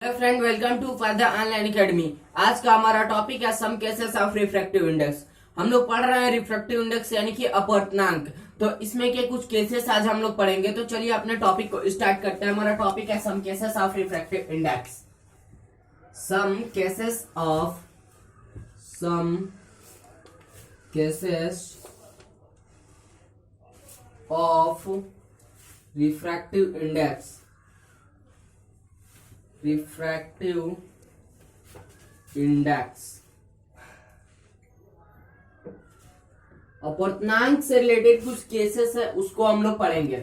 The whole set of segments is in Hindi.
Hello friend, welcome to Fayda online academy. आज का हमारा टॉपिक है some cases of refractive index. हम लोग पढ़ रहे हैं रिफ्रैक्टिव इंडेक्स यानी कि अपवर्तनांक। तो इसमें के कुछ केसेस आज हम लोग पढ़ेंगे। तो चलिए अपने टॉपिक को स्टार्ट करते हैं। हमारा टॉपिक है some cases of refractive index. Some cases of refractive index अपवर्तनांक से रिलेटेड कुछ केसेस है, उसको हम लोग पढ़ेंगे।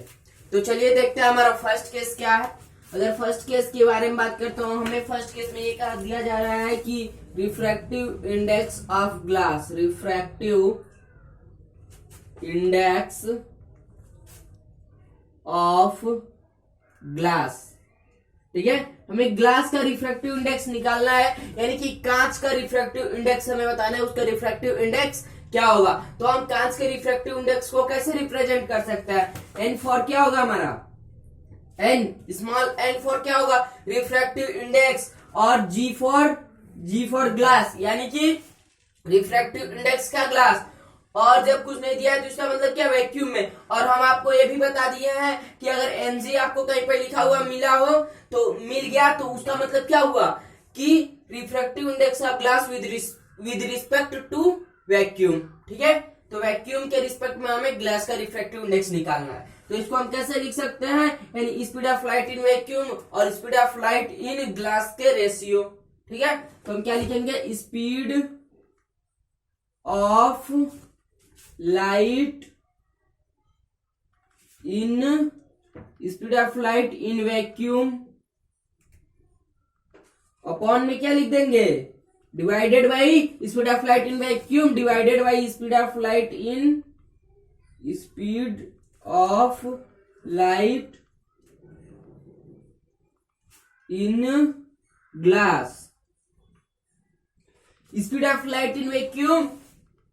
तो चलिए देखते हैं हमारा फर्स्ट केस क्या है। अगर फर्स्ट केस के बारे में बात करता हूं, हमें फर्स्ट केस में ये कहा दिया जा रहा है कि refractive index of glass, refractive index of glass. ठीक है, हमें ग्लास का रिफ्रैक्टिव इंडेक्स निकालना है, यानी कि कांच का रिफ्रैक्टिव इंडेक्स हमें बताना है, उसका रिफ्रैक्टिव इंडेक्स क्या होगा। तो हम कांच के रिफ्रैक्टिव इंडेक्स को कैसे रिप्रेजेंट कर सकते हैं? एन फॉर क्या होगा हमारा? एन स्मॉल एन फॉर क्या होगा? रिफ्रैक्टिव इंडेक्स, और जी फॉर ग्लास, यानी कि रिफ्रैक्टिव इंडेक्स का ग्लास। और जब कुछ नहीं दिया है तो इसका मतलब क्या? वैक्यूम में। और हम आपको ये भी बता दिए हैं कि अगर एनजी आपको कहीं पे लिखा हुआ मिला हो, तो मिल गया, तो उसका मतलब क्या हुआ कि refractive index of glass with respect to vacuum. ठीक है, तो वैक्यूम के रिस्पेक्ट में हमें ग्लास का रिफ्रैक्टिव इंडेक्स निकालना है। तो इसको हम कैसे लिख सकते हैं? यानी speed of light in vacuum और speed of light in glass के रेशियो। ठीक है, तो हम क्या लिखेंगे? Speed of light in vacuum upon में क्या लिख देंगे? Divided by speed of light in vacuum divided by speed of light in glass. Speed of light in vacuum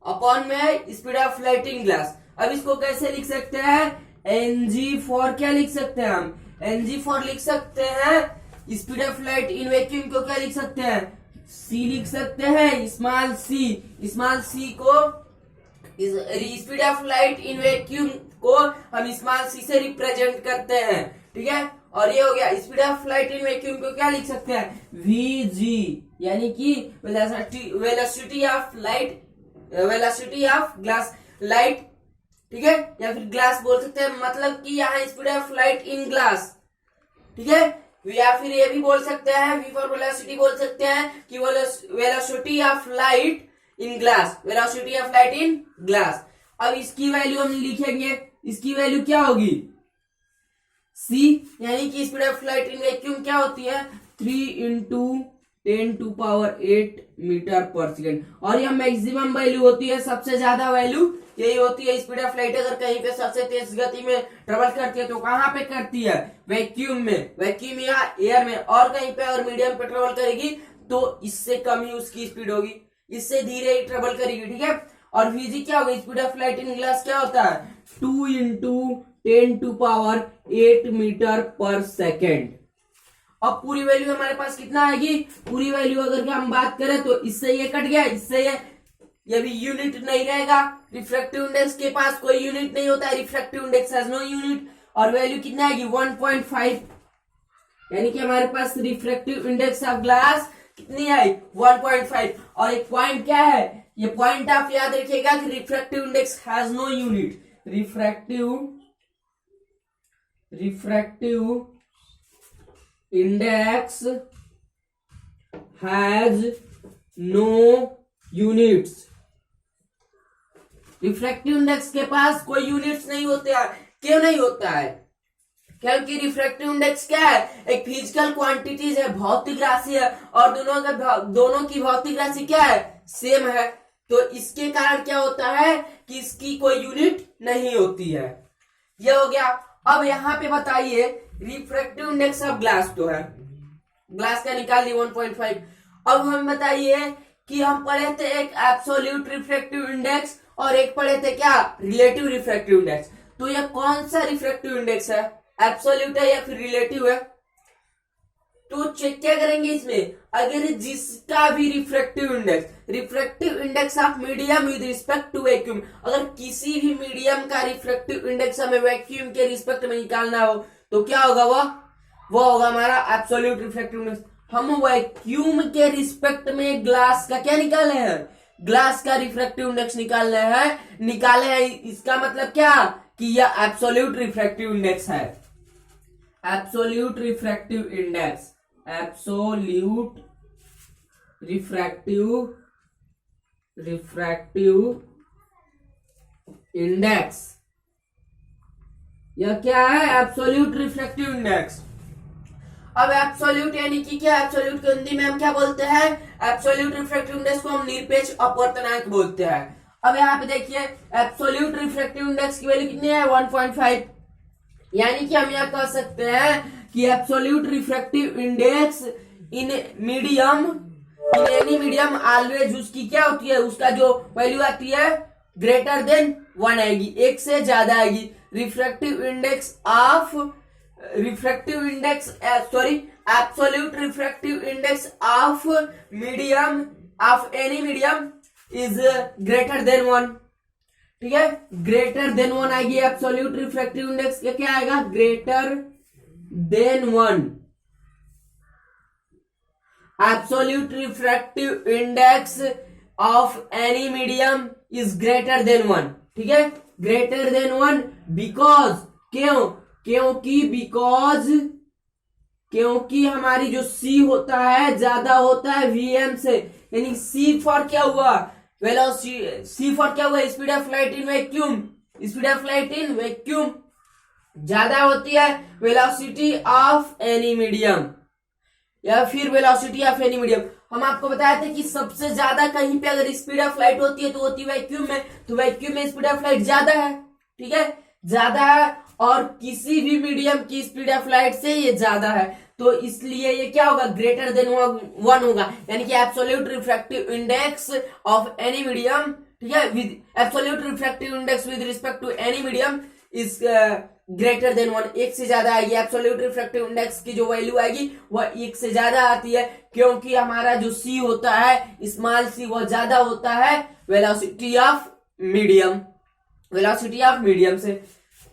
upon में speed of light in glass. अब इसको कैसे लिख सकते हैं? एनजी फॉर क्या लिख सकते हैं हम? एनजी फॉर लिख सकते हैं speed of light in vacuum को क्या लिख सकते हैं? सी लिख सकते हैं, स्मॉल सी को speed of light in vacuum को हम स्मॉल सी से रिप्रेजेंट करते हैं। ठीक है, और ये हो गया। Speed of light in vacuum को क्या लिख सकते हैं? वीजी, यानी कि वेलोसिटी ऑफ ग्लास लाइट। ठीक है, या फिर ग्लास बोल सकते हैं, मतलब कि यहाँ speed of light in glass. ठीक है, या फिर ये भी बोल सकते हैं, वी फॉर वेलोसिटी बोल सकते हैं कि velocity of light in glass. अब इसकी वैल्यू हम लिखेंगे। इसकी वैल्यू क्या होगी? सी, यानी कि speed of light in vacuum क्या होती है? 3 × 10⁸ मीटर पर सेकेंड। और यह मैक्सिमम वैल्यू होती है, सबसे ज्यादा वैल्यू यही होती है। स्पीड ऑफ लाइट अगर कहीं पे सबसे तेज गति में ट्रेवल करती है तो कहां पे करती है? वैक्यूम या एयर में। और कहीं पे अगर मीडियम पे ट्रेवल करेगी तो इससे कम ही उसकी स्पीड होगी, इससे धीरे ही ट्रेवल करेगी। ठीक है, और वीजी क्या होगी? Speed of light in glass क्या होता है? 2 × 10⁸ मीटर पर सेकेंड। अब पूरी वैल्यू हमारे पास कितना आएगी? पूरी वैल्यू अगर हम बात करें तो इससे ये कट गया, इससे ये भी यूनिट नहीं रहेगा। रिफ्रैक्टिव इंडेक्स के पास कोई यूनिट नहीं होता है, refractive index has no unit. और वैल्यू कितना आएगी? 1.5, यानी कि हमारे पास रिफ्रैक्टिव इंडेक्स ऑफ ग्लास कितनी आई? 1.5। और एक पॉइंट क्या है? ये पॉइंट आप याद रखिएगा कि refractive index has no unit. Refractive index has no units. Refractive index के पास कोई यूनिट्स नहीं होते हैं। क्यों नहीं होता है? क्योंकि रिफ्रैक्टिव इंडेक्स क्या है? एक फिजिकल क्वांटिटीज है, भौतिक राशि है, और दोनों की भौतिक राशि क्या है? सेम है। तो इसके कारण क्या होता है कि इसकी कोई यूनिट नहीं होती है। यह हो गया। अब यहाँ पे बताइए, रिफ्रैक्टिव इंडेक्स ऑफ ग्लास तो है, ग्लास का निकाल ली 1.5। अब हमें बताइए कि हम पढ़े थे एक एब्सोल्यूट रिफ्रैक्टिव इंडेक्स और एक पढ़े थे क्या? Relative refractive index. तो यह कौन सा रिफ्रैक्टिव इंडेक्स है? एब्सोल्यूट है या फिर रिलेटिव है? तो चेक क्या करेंगे इसमें, अगर जिसका भी refractive index of medium with respect to vacuum, अगर किसी भी मीडियम का रिफ्रैक्टिव इंडेक्स हमें वैक्यूम के रिस्पेक्ट में निकालना हो तो क्या होगा, वो होगा हमारा एब्सोल्यूट रिफ्रैक्टिव इंडेक्स। हम वैक्यूम के रिस्पेक्ट में ग्लास का क्या निकाले हैं, ग्लास का रिफ्रैक्टिव इंडेक्स निकाले हैं। इसका मतलब क्या कि यह एब्सोल्यूट रिफ्रैक्टिव इंडेक्स है, absolute refractive index, absolute refractive index, यह क्या है, एब्सोल्यूट रिफ्रैक्टिव इंडेक्स। अब एब्सोल्यूट यानी कि क्या, एब्सोल्यूट को हिंदी में हम क्या बोलते हैं, एब्सोल्यूट रिफ्रैक्टिव इंडेक्स को हम निरपेक्ष अपवर्तनांक बोलते हैं। अब यहाँ पे देखिए एब्सोल्यूट रिफ्रैक्टिव इंडेक्स की वैल्यू कितनी है, 1.5, यानी कि हम यह कह सकते हैं कि absolute refractive index in any medium always उसकी क्या होती है, उसका जो वैल्यू आती है ग्रेटर देन 1 आएगी, एक से ज्यादा आएगी। Absolute refractive index of any medium is greater than 1, ठीक है, ग्रेटर देन 1 आएगी एब्सोल्यूट रिफ्रैक्टिव इंडेक्स, क्या आएगा, greater than 1। Absolute refractive index of any medium is greater than 1, ठीक है, ग्रेटर देन 1 बिकॉज क्योंकि हमारी जो C होता है ज्यादा होता है Vm से, यानी C फॉर क्या हुआ, वेलोसिटी, C फॉर क्या हुआ, speed of light in vacuum, speed of light in vacuum ज्यादा होती है वेलोसिटी ऑफ एनी मीडियम, या फिर वेलोसिटी ऑफ एनी मीडियम। हम आपको बताए थे कि सबसे ज्यादा कहीं पे अगर स्पीड ऑफ लाइट होती है तो होती है वैक्यूम में, तो वैक्यूम में स्पीड ऑफ लाइट ज्यादा है, ठीक है, ज्यादा है, और किसी भी मीडियम की स्पीड ऑफ लाइट से ये ज्यादा है, तो इसलिए ये क्या होगा, ग्रेटर देन 1 होगा, यानी कि absolute refractive index of any medium, ठीक है, with absolute refractive index with respect to any medium is greater than 1, एक से ज्यादा आएगी। एब्सोल्यूट रिफ्रैक्टिव इंडेक्स की जो वैल्यू आएगी वह एक से ज्यादा आती है, क्योंकि हमारा जो C होता है स्मॉल c वो ज्यादा होता है वेलोसिटी ऑफ मीडियम से।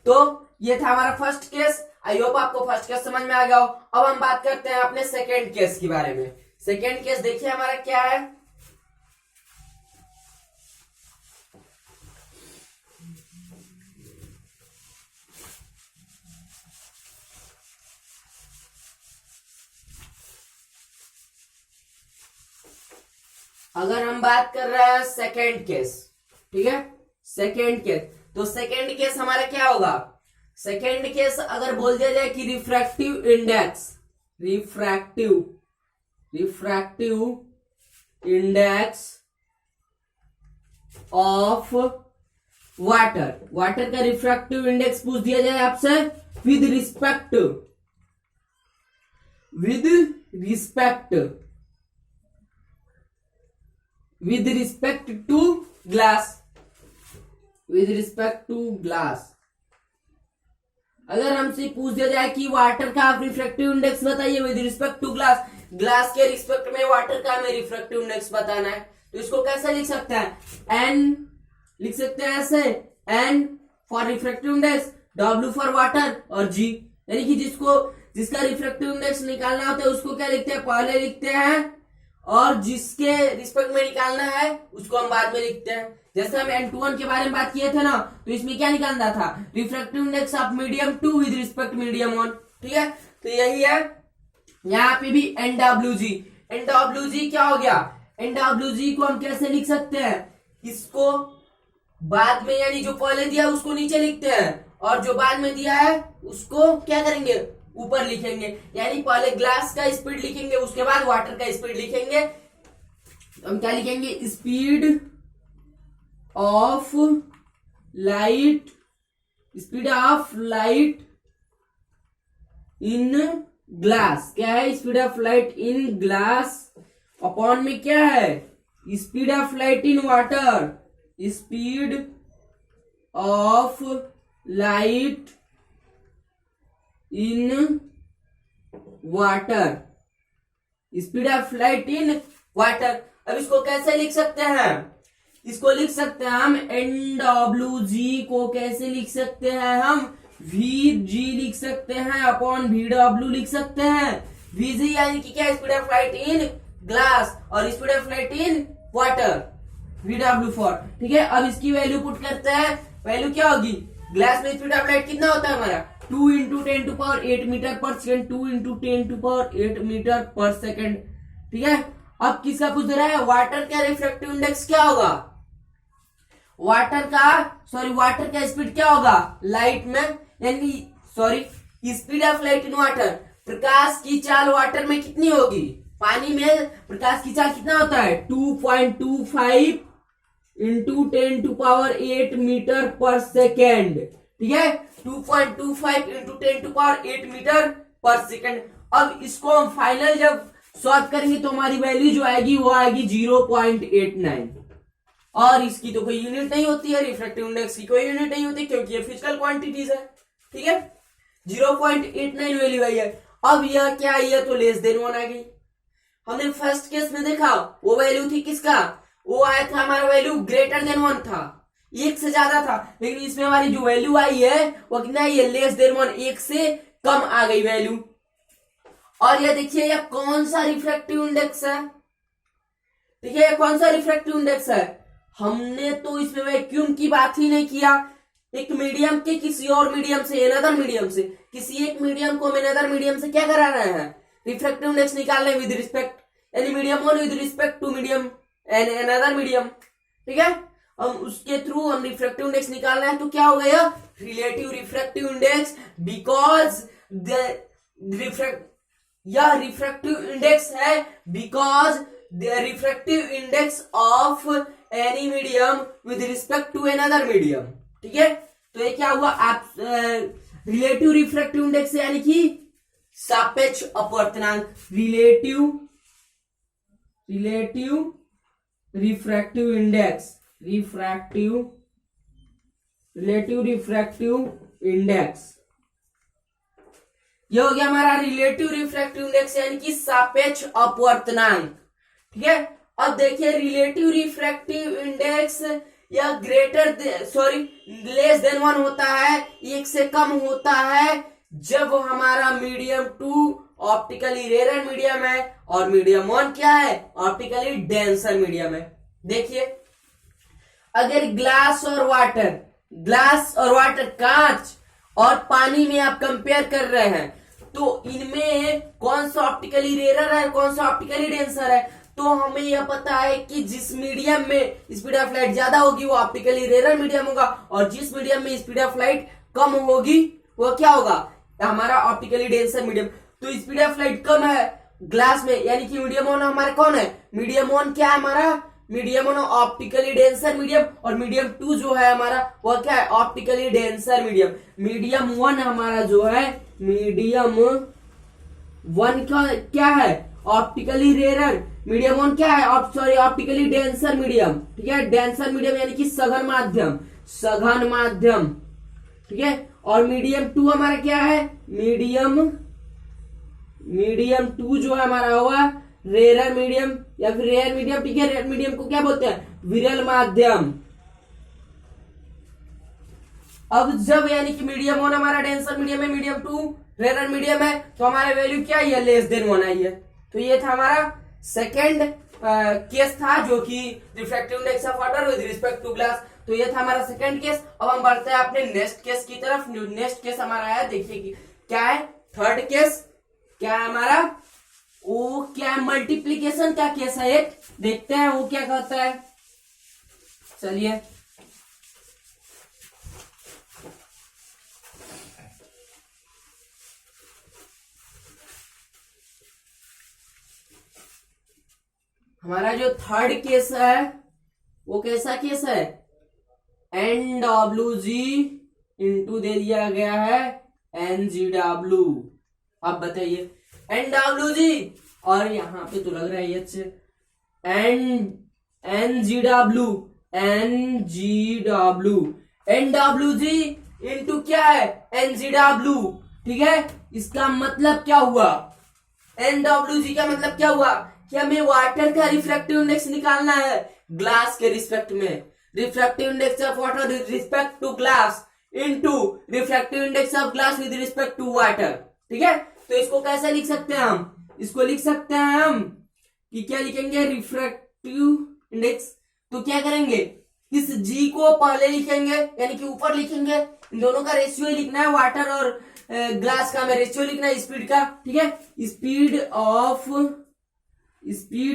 तो ये था हमारा फर्स्ट केस, आई होप आपको फर्स्ट केस समझ में आ गया हो। अब हम बात करते हैं अपने सेकेंड केस के बारे में। सेकेंड केस देखिए हमारा क्या है, अगर हम बात कर रहे हैं सेकेंड केस, ठीक है, सेकेंड केस, तो सेकेंड केस हमारा क्या होगा, सेकेंड केस अगर बोल दिया जाए कि रिफ्रैक्टिव इंडेक्स ऑफ वाटर का रिफ्रैक्टिव इंडेक्स पूछ दिया जाए आपसे विद रिस्पेक्ट टू ग्लास, अगर हमसे पूछ दिया जाए कि वाटर का आप रिफ्रैक्टिव इंडेक्स बताइए विद रिस्पेक्ट टू ग्लास के रिस्पेक्ट में वाटर का हमें रिफ्रैक्टिव इंडेक्स बताना है, तो इसको कैसे लिख सकते हैं, N लिख सकते हैं ऐसे, N for refractive index, W for water और G, यानी कि जिसका रिफ्रैक्टिव इंडेक्स निकालना होता है उसको क्या लिखते हैं, पहले लिखते हैं, और जिसके रिस्पेक्ट में निकालना है उसको हम बाद में लिखते हैं। जैसे हम N21 के बारे में बात किए थे ना, तो इसमें क्या निकालना था, refractive index of medium 2 with respect medium 1, ठीक है, तो यही है। यहाँ पे भी NWG क्या हो गया, NWG को हम कैसे लिख सकते हैं, इसको बाद में यानी जो पहले दिया उसको नीचे लिखते हैं, और जो बाद में दिया है उसको क्या करेंगे, ऊपर लिखेंगे, यानी पहले ग्लास का स्पीड लिखेंगे उसके बाद वाटर का स्पीड लिखेंगे। हम क्या लिखेंगे, speed of light in glass, क्या है, speed of light in glass upon में क्या है, speed of light in water, speed of light in water, speed of light in water. अब इसको कैसे लिख सकते हैं, इसको लिख सकते हैं हम NWG को कैसे लिख सकते हैं हम VG लिख सकते हैं अपॉन VW लिख सकते हैं। VG यानी कि क्या, speed of light in glass और speed of light in water, VW for, ठीक है। अब इसकी वैल्यू पुट करते हैं, वैल्यू क्या होगी, ग्लास में स्पीड ऑफ लाइट कितना होता है हमारा 2 × 10⁸ मीटर पर सेकेंड, 2 × 10⁸ मीटर पर सेकेंड, ठीक है। अब किसका पूछ रहा है, वाटर का रिफ्रैक्टिव इंडेक्स क्या होगा, वाटर का स्पीड क्या होगा लाइट में, यानी speed of light in water, प्रकाश की चाल वाटर में कितनी होगी, पानी में प्रकाश की चाल कितना होता है 2.25 × 10⁸ मीटर पर सेकेंड, ठीक है, 2.25 × 10⁸ मीटर पर सेकेंड। अब इसको हम फाइनल जब सॉल्व करेंगे तो हमारी वैल्यू जो आएगी वो आएगी 0.89, और इसकी तो कोई यूनिट नहीं होती है, रिफ्रैक्टिव इंडेक्स की कोई यूनिट नहीं होती क्योंकि ये फिजिकल क्वांटिटीज है, ठीक है। 0.89 वैल्यू आई है। अब यह क्या आई है, तो लेस देन 1 आ गई। हमने फर्स्ट केस में देखा वो वैल्यू थी किसका, वो आया था हमारा वैल्यू ग्रेटर देन 1 था, 1 से ज्यादा था, लेकिन इसमें हमारी जो वैल्यू आई है वो कितना आई है, लेस देन 1, 1 से कम आ गई वैल्यू। और ये देखिए यह कौन सा रिफ्रैक्टिव इंडेक्स है, ठीक है, कौन सा रिफ्रैक्टिव इंडेक्स है, हमने तो इसमें वैक्यूम की बात ही नहीं किया, एक मीडियम के किसी और मीडियम से अनदर मीडियम से, किसी एक मीडियम को हम अनदर मीडियम से क्या करा रहे हैं, रिफ्रैक्टिव इंडेक्स निकाल रहे हैं विद रिस्पेक्ट, यानी medium one with respect to medium and another medium, ठीक है। हम उसके थ्रू हम रिफ्रैक्टिव इंडेक्स निकाल रहे हैं, तो क्या हो गया, रिलेटिव रिफ्रैक्टिव इंडेक्स, बिकॉज यह रिफ्रैक्टिव इंडेक्स है because the refractive index of any medium with respect to another medium, ठीक है। तो ये क्या हुआ, आप रिलेटिव रिफ्रैक्टिव इंडेक्स यानी कि सापेक्ष अपवर्तनांक, relative refractive index, relative refractive index, ये हो गया हमारा रिलेटिव रिफ्रैक्टिव इंडेक्स यानी कि सापेक्ष अपवर्तनांक, ठीक है। अब देखिए रिलेटिव रिफ्रैक्टिव इंडेक्स या लेस देन 1 होता है, 1 से कम होता है जब हमारा मीडियम 2 ऑप्टिकली रेयर मीडियम है और मीडियम 1 क्या है, ऑप्टिकली डेंसर मीडियम है। देखिए अगर ग्लास और वाटर, कांच और पानी में आप कंपेयर कर रहे हैं तो इनमें कौन सा ऑप्टिकली रेयर है, कौन सा ऑप्टिकली डेंसर है, तो हमें यह पता है कि जिस मीडियम में स्पीड ऑफ लाइट ज्यादा होगी वो ऑप्टिकली रेयर मीडियम होगा, और जिस मीडियम में स्पीड ऑफ लाइट कम होगी वो क्या होगा, हमारा ऑप्टिकली डेंसर मीडियम। तो स्पीड ऑफ लाइट कम है ग्लास में, यानी कि मीडियम 1 हमारा कौन है, मीडियम 1 क्या है हमारा, मीडियम 1 ऑप्टिकली डेंसर मीडियम, और मीडियम 2 जो है हमारा वह क्या है, ऑप्टिकली डेंसर मीडियम। मीडियम 1 हमारा जो है, मीडियम 1 का क्या है, ऑप्टिकली रेयर, मीडियम 1 क्या है, ऑप्टिकली डेंसर मीडियम, ठीक है, डेंसर मीडियम यानी कि सघन माध्यम, ठीक है। और मीडियम 2 हमारा क्या है, मीडियम 2 जो है हमारा होगा रेयर मीडियम या फिर रेयर मीडियम, ठीक है। रेयर मीडियम को क्या बोलते हैं, विरल माध्यम। अब जब यानी कि मीडियम 1 हमारा डेंसर मीडियम है, मीडियम 2 रेयर मीडियम है, तो हमारा वैल्यू क्या है, लेस देन 1 आई है। तो ये था हमारा सेकेंड केस था जो कि refractive index of water with respect to glass. तो ये था हमारा सेकेंड केस। अब हम बढ़ते हैं अपने नेक्स्ट केस की तरफ। नेक्स्ट केस हमारा है, देखिए कि क्या है, थर्ड केस क्या है हमारा, वो क्या है, मल्टीप्लीकेशन का केस है एक, देखते हैं वो क्या कहता है। चलिए हमारा जो थर्ड केस है वो कैसा केस है, NWG इंटू दे दिया गया है NGW। अब बताइए NWG और यहाँ पे तो लग रहा है ये NWG इंटू क्या है, NGW, ठीक है। इसका मतलब क्या हुआ, NWG का मतलब क्या हुआ कि हमें वाटर का रिफ्रैक्टिव इंडेक्स निकालना है ग्लास के रिस्पेक्ट में। Refractive index of water with respect to glass into refractive index of glass with respect to water. ठीक है, तो इसको कैसे लिख सकते हैं हम? इसको लिख सकते हैं हम कि क्या लिखेंगे, रिफ्रैक्टिव इंडेक्स। तो क्या करेंगे, इस जी को पहले लिखेंगे यानी कि ऊपर लिखेंगे, इन दोनों का रेशियो ही लिखना है, वाटर और ग्लास का हमें रेशियो लिखना है स्पीड का। ठीक है, स्पीड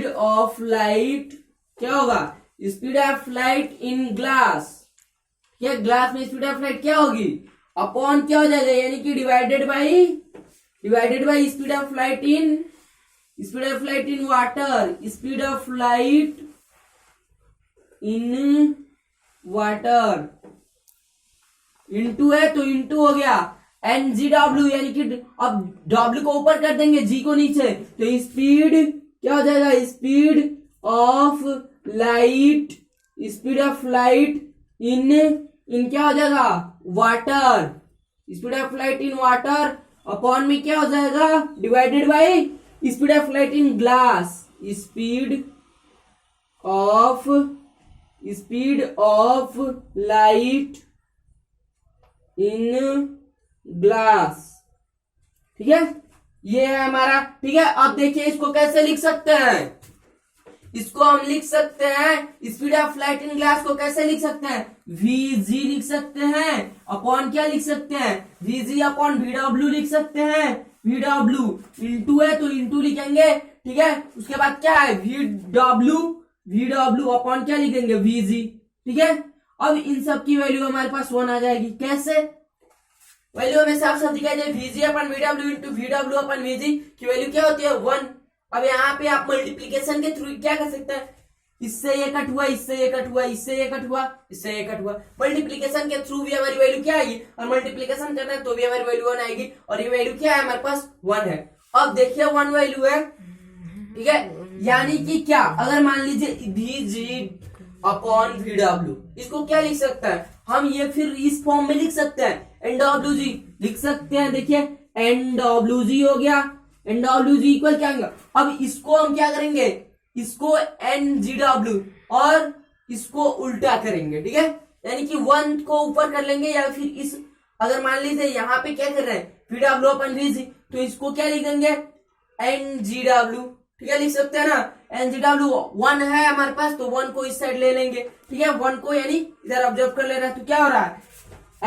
ऑफ लाइट क्या होगा, speed of light in glass. क्या ग्लास में स्पीड ऑफ लाइट क्या होगी, अपॉन क्या हो जाएगा, यानी कि divided by speed of light in water. Speed of light in water into है तो इंटू हो गया NGW, यानी कि अब W को ऊपर कर देंगे, G को नीचे, तो स्पीड क्या हो जाएगा, स्पीड ऑफ लाइट इन क्या हो जाएगा, water. Speed of light in water upon में क्या हो जाएगा, divided by speed of light in glass. Speed of light in glass. ठीक है, ये है हमारा। ठीक है, अब देखिए इसको कैसे लिख सकते हैं। इसको हम लिख सकते हैं, speed of light in glass को कैसे लिख सकते हैं, VG लिख सकते हैं अपॉन क्या लिख सकते हैं, VG अपॉन VW लिख सकते हैं। VW इंटू है तो इंटू लिखेंगे। ठीक है, उसके बाद क्या है, VW अपॉन क्या लिखेंगे, VG। ठीक है, अब इन सब की वैल्यू हमारे पास 1 आ जाएगी। कैसे, वैल्यू हमें साफ साफ दिखाई दे, VG अपन VW इंटू VW अपन VG की वैल्यू क्या होती है, 1। अब यहाँ पे आप मल्टीप्लीकेशन के थ्रू क्या कर सकते हैं, इससे ये कट हुआ, इससे ये कट हुआ, इससे ये कट हुआ, इससे ये कट हुआ। मल्टीप्लीकेशन के थ्रू भी हमारी वैल्यू क्या आएगी, और मल्टीप्लीकेशन करना है तो भी हमारी वैल्यू 1 आएगी, और ये वैल्यू क्या है हमारे पास 1 है। अब देखिए 1 वैल्यू है। ठीक है, यानी कि क्या, अगर मान लीजिए VG अपॉन VW, इसको क्या लिख सकता है हम, ये फिर इस फॉर्म में लिख सकते हैं, NWG लिख सकते हैं। देखिए NWG हो गया, NWG इक्वल क्या होगा, अब इसको हम क्या करेंगे, इसको NGW और इसको उल्टा करेंगे। ठीक है, यानी कि 1 को ऊपर कर लेंगे, या फिर इस, अगर मान लीजिए यहाँ पे क्या कर रहे हैं VW अपन VG, तो इसको क्या लिख देंगे NGW। ठीक है, लिख सकते हैं ना, NGW 1 है हमारे पास, तो 1 को इस साइड ले लेंगे। ठीक है, 1 को यानी इधर ऑब्जर्व कर ले रहा है, तो क्या हो रहा है,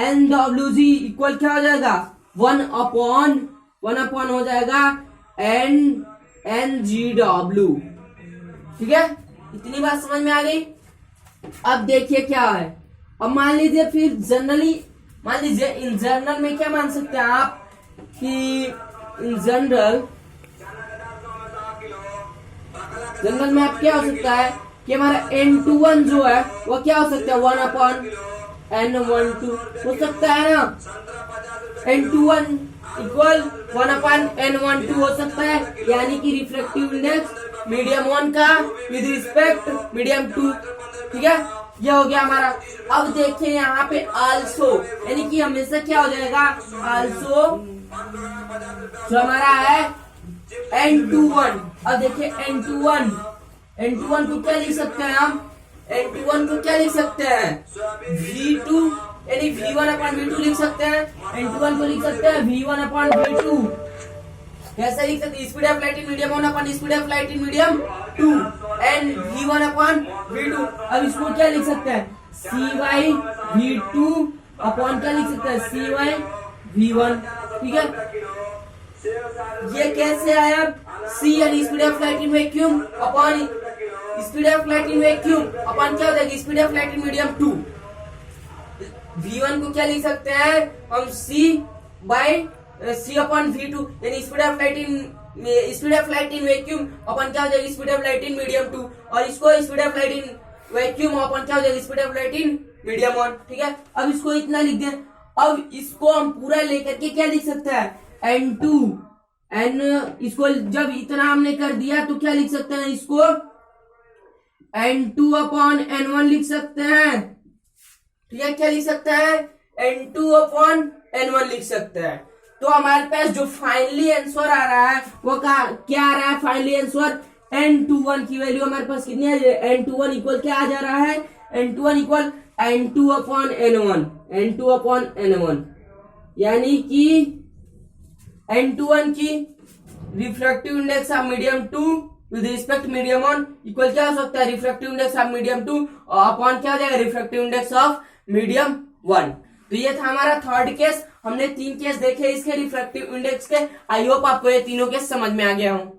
NWG इक्वल क्या हो जाएगा, 1 अपॉन हो जाएगा NGW। ठीक है, इतनी बात समझ में आ गई। अब देखिए क्या है, अब मान लीजिए फिर जनरली, मान लीजिए इन जनरल में क्या मान सकते हैं आप, कि इन जनरल में आप क्या हो सकता है कि हमारा N21 जो है वो क्या हो सकता है, 1 अपॉन N12 हो सकता है ना, N21 इक्वल 1 अपॉन N12 हो सकता है, यानी कि रिफ्रैक्टिव इंडेक्स मीडियम 1 का विद रिस्पेक्ट मीडियम 2। ठीक है, ये हो गया हमारा। अब देखिए यहाँ पे आल्सो, यानी कि हमेशा क्या हो जाएगा, आल्सो जो हमारा है N21। अब देखिए N21 को क्या लिख सकते हैं हम, N21 को क्या लिख सकते हैं, V2 यानी V1 अपॉन V2 लिख सकते हैं। N21 को लिख सकते हैं V1 अपॉन V2। कैसे लिख सकते हैं, speed of light in medium 1 upon speed of light in medium 2 and V1 upon V2। अब इसको क्या लिख सकते हैं, CY V2 अपॉन क्या लिख सकते हैं, CY V1। ठीक है, ये कैसे आया, C यानी speed of light in vacuum upon speed of light in vacuum upon क्या हो जाएगी, speed of light in medium 2। V1 को क्या लिख सकते हैं हम, C अपॉन V2 यानी speed of light in vacuum upon क्या हो जाएगी, speed of light in medium 2, और इसको speed of light in vacuum upon क्या हो जाएगी, speed of light in medium 1। ठीक है, अब इसको इतना लिख दें। अब इसको हम पूरा लेकर के क्या लिख सकते हैं, इसको जब इतना हमने कर दिया तो क्या लिख सकते हैं, इसको N2 अपॉन N1 लिख सकते हैं। ठीक है, क्या लिख सकते हैं, N2 अपॉन N1 लिख सकते हैं। तो हमारे पास जो फाइनली आंसर आ रहा है वो क्या आ रहा है? फाइनली आंसर n21 की वैल्यू हमारे पास कितनी है? n21 इक्वल क्या आ जा रहा है? n21 equal n2 upon n1, n2 upon n1, यानी कि n21 की refractive index of medium 2 with respect medium 1 equal क्या हो सकता है? Refractive index of medium 2 upon क्या हो जाएगा? Refractive index of medium 1। तो ये था हमारा थर्ड केस। हमने 3 केस देखे इसके रिफ्रैक्टिव इंडेक्स के। आई होप आपको ये तीनों केस समझ में आ गया हो।